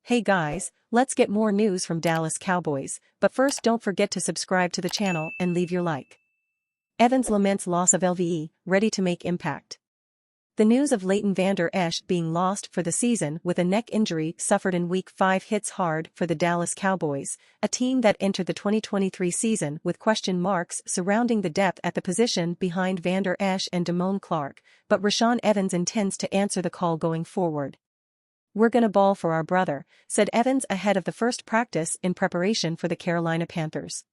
Hey guys, let's get more news from Dallas Cowboys, but first don't forget to subscribe to the channel and leave your like. Evans laments loss of LVE, ready to make impact. The news of Leighton Vander Esch being lost for the season with a neck injury suffered in Week 5 hits hard for the Dallas Cowboys, a team that entered the 2023 season with question marks surrounding the depth at the position behind Vander Esch and Damone Clark, but Rashaan Evans intends to answer the call going forward. "We're gonna ball for our brother," said Evans ahead of the first practice in preparation for the Carolina Panthers.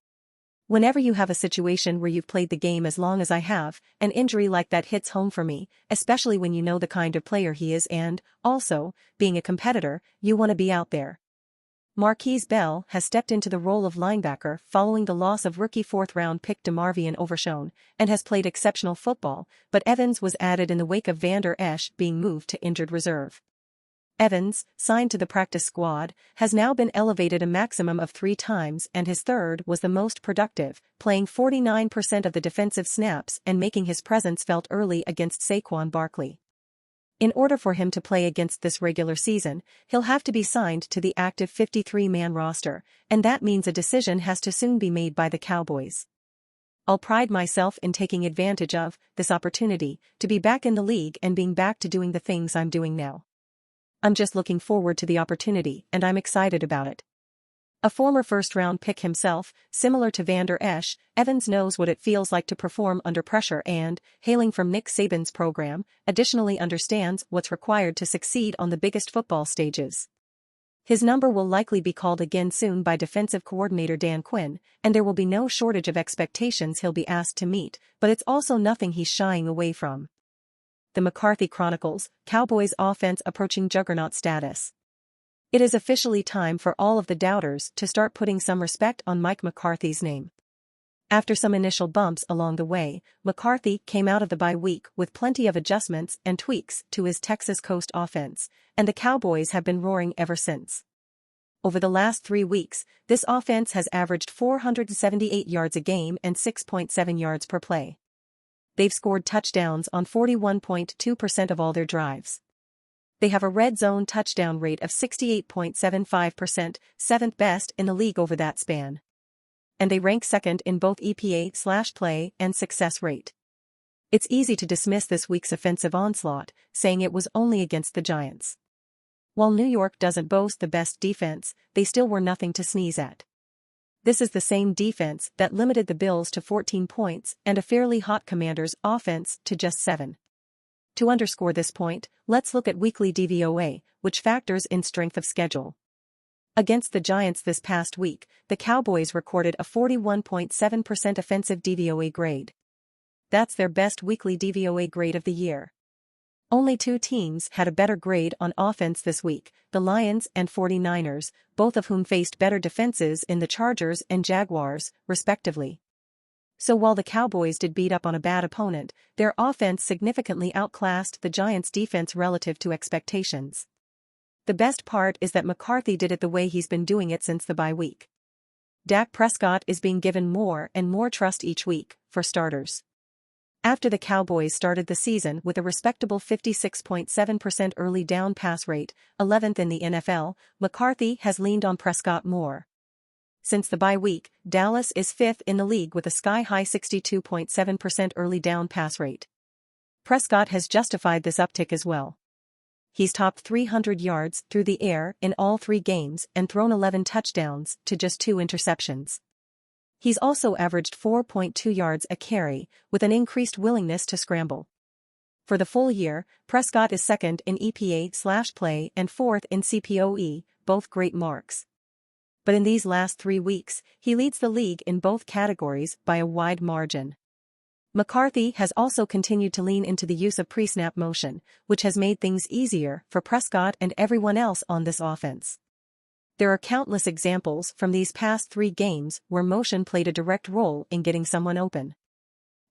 "Whenever you have a situation where you've played the game as long as I have, an injury like that hits home for me, especially when you know the kind of player he is and, also, being a competitor, you want to be out there." Marquise Bell has stepped into the role of linebacker following the loss of rookie fourth-round pick DeMarvion Overshown and has played exceptional football, but Evans was added in the wake of Vander Esch being moved to injured reserve. Evans, signed to the practice squad, has now been elevated a maximum of 3 times and his third was the most productive, playing 49% of the defensive snaps and making his presence felt early against Saquon Barkley. In order for him to play against this regular season, he'll have to be signed to the active 53-man roster, and that means a decision has to soon be made by the Cowboys. "I'll pride myself in taking advantage of this opportunity to be back in the league and being back to doing the things I'm doing now. I'm just looking forward to the opportunity and I'm excited about it." A former first-round pick himself, similar to Vander Esch, Evans knows what it feels like to perform under pressure and, hailing from Nick Saban's program, additionally understands what's required to succeed on the biggest football stages. His number will likely be called again soon by defensive coordinator Dan Quinn, and there will be no shortage of expectations he'll be asked to meet, but it's also nothing he's shying away from. The McCarthy Chronicles, Cowboys offense approaching juggernaut status. It is officially time for all of the doubters to start putting some respect on Mike McCarthy's name. After some initial bumps along the way, McCarthy came out of the bye week with plenty of adjustments and tweaks to his Texas Coast offense, and the Cowboys have been roaring ever since. Over the last 3 weeks, this offense has averaged 478 yards a game and 6.7 yards per play. They've scored touchdowns on 41.2% of all their drives. They have a red zone touchdown rate of 68.75%, 7th best in the league over that span. And they rank second in both EPA/play and success rate. It's easy to dismiss this week's offensive onslaught, saying it was only against the Giants. While New York doesn't boast the best defense, they still were nothing to sneeze at. This is the same defense that limited the Bills to 14 points and a fairly hot Commanders offense to just 7. To underscore this point, let's look at weekly DVOA, which factors in strength of schedule. Against the Giants this past week, the Cowboys recorded a 41.7% offensive DVOA grade. That's their best weekly DVOA grade of the year. Only 2 teams had a better grade on offense this week, the Lions and 49ers, both of whom faced better defenses in the Chargers and Jaguars, respectively. So while the Cowboys did beat up on a bad opponent, their offense significantly outclassed the Giants' defense relative to expectations. The best part is that McCarthy did it the way he's been doing it since the bye week. Dak Prescott is being given more and more trust each week, for starters. After the Cowboys started the season with a respectable 56.7% early down pass rate, 11th in the NFL, McCarthy has leaned on Prescott more. Since the bye week, Dallas is 5th in the league with a sky-high 62.7% early down pass rate. Prescott has justified this uptick as well. He's topped 300 yards through the air in all 3 games and thrown 11 touchdowns to just 2 interceptions. He's also averaged 4.2 yards a carry, with an increased willingness to scramble. For the full year, Prescott is 2nd in EPA/play and 4th in CPOE, both great marks. But in these last 3 weeks, he leads the league in both categories by a wide margin. McCarthy has also continued to lean into the use of pre-snap motion, which has made things easier for Prescott and everyone else on this offense. There are countless examples from these past 3 games where motion played a direct role in getting someone open.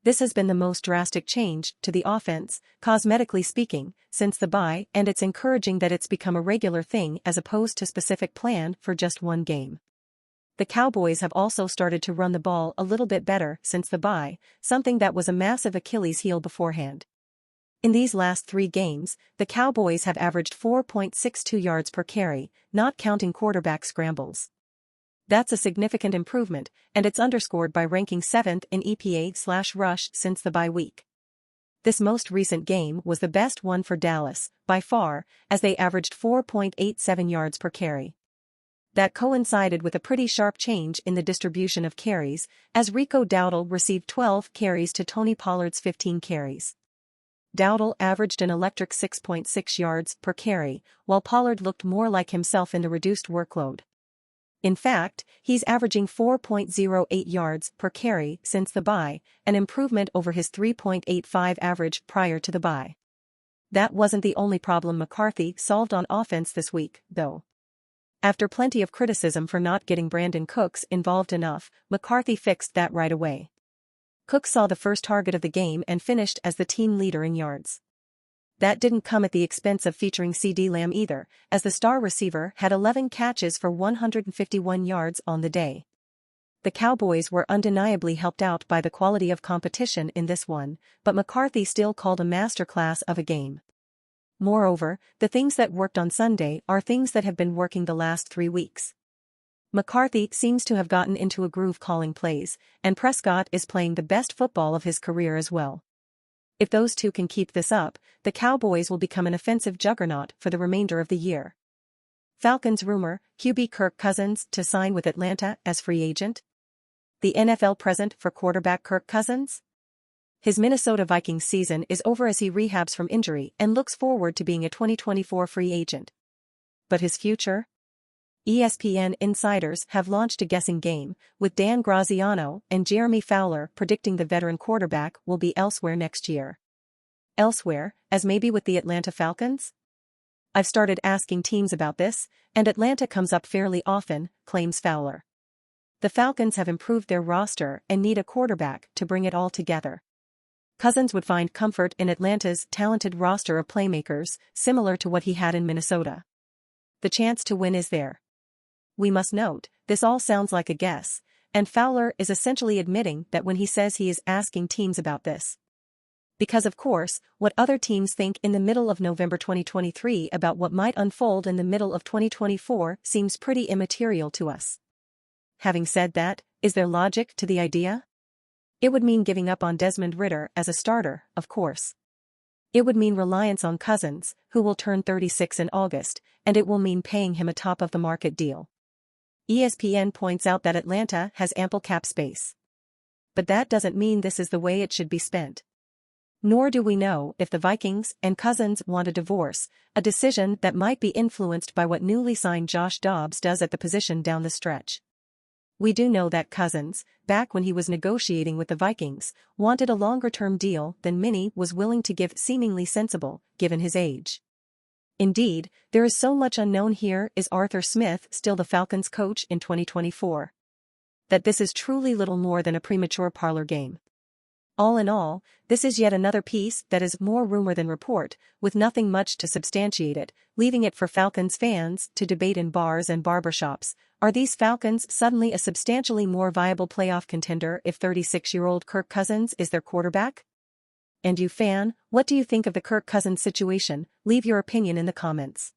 This has been the most drastic change to the offense, cosmetically speaking, since the bye, and it's encouraging that it's become a regular thing as opposed to specific plan for just one game. The Cowboys have also started to run the ball a little bit better since the bye, something that was a massive Achilles heel beforehand. In these last 3 games, the Cowboys have averaged 4.62 yards per carry, not counting quarterback scrambles. That's a significant improvement, and it's underscored by ranking 7th in EPA/rush since the bye week. This most recent game was the best one for Dallas, by far, as they averaged 4.87 yards per carry. That coincided with a pretty sharp change in the distribution of carries, as Rico Dowdle received 12 carries to Tony Pollard's 15 carries. Dowdle averaged an electric 6.6 yards per carry, while Pollard looked more like himself in the reduced workload. In fact, he's averaging 4.08 yards per carry since the bye, an improvement over his 3.85 average prior to the bye. That wasn't the only problem McCarthy solved on offense this week, though. After plenty of criticism for not getting Brandon Cooks involved enough, McCarthy fixed that right away. Cooks saw the first target of the game and finished as the team leader in yards. That didn't come at the expense of featuring CeeDee Lamb either, as the star receiver had 11 catches for 151 yards on the day. The Cowboys were undeniably helped out by the quality of competition in this one, but McCarthy still called a masterclass of a game. Moreover, the things that worked on Sunday are things that have been working the last 3 weeks. McCarthy seems to have gotten into a groove calling plays, and Prescott is playing the best football of his career as well. If those two can keep this up, the Cowboys will become an offensive juggernaut for the remainder of the year. Falcons rumor, QB Kirk Cousins to sign with Atlanta as free agent? The NFL present for quarterback Kirk Cousins? His Minnesota Vikings season is over as he rehabs from injury and looks forward to being a 2024 free agent. But his future? ESPN insiders have launched a guessing game, with Dan Graziano and Jeremy Fowler predicting the veteran quarterback will be elsewhere next year. Elsewhere, as maybe with the Atlanta Falcons? I've started asking teams about this, and Atlanta comes up fairly often, claims Fowler. The Falcons have improved their roster and need a quarterback to bring it all together. Cousins would find comfort in Atlanta's talented roster of playmakers, similar to what he had in Minnesota. The chance to win is there. We must note, this all sounds like a guess, and Fowler is essentially admitting that when he says he is asking teams about this. Because of course, what other teams think in the middle of November 2023 about what might unfold in the middle of 2024 seems pretty immaterial to us. Having said that, is there logic to the idea? It would mean giving up on Desmond Ridder as a starter, of course. It would mean reliance on Cousins, who will turn 36 in August, and it will mean paying him a top-of-the-market deal. ESPN points out that Atlanta has ample cap space. But that doesn't mean this is the way it should be spent. Nor do we know if the Vikings and Cousins want a divorce, a decision that might be influenced by what newly signed Josh Dobbs does at the position down the stretch. We do know that Cousins, back when he was negotiating with the Vikings, wanted a longer-term deal than Minnie was willing to give, seemingly sensible, given his age. Indeed, there is so much unknown here. Is Arthur Smith still the Falcons coach in 2024? That this is truly little more than a premature parlor game. All in all, this is yet another piece that is more rumor than report, with nothing much to substantiate it, leaving it for Falcons fans to debate in bars and barbershops. Are these Falcons suddenly a substantially more viable playoff contender if 36-year-old Kirk Cousins is their quarterback? And you fan, what do you think of the Kirk Cousins situation? Leave your opinion in the comments.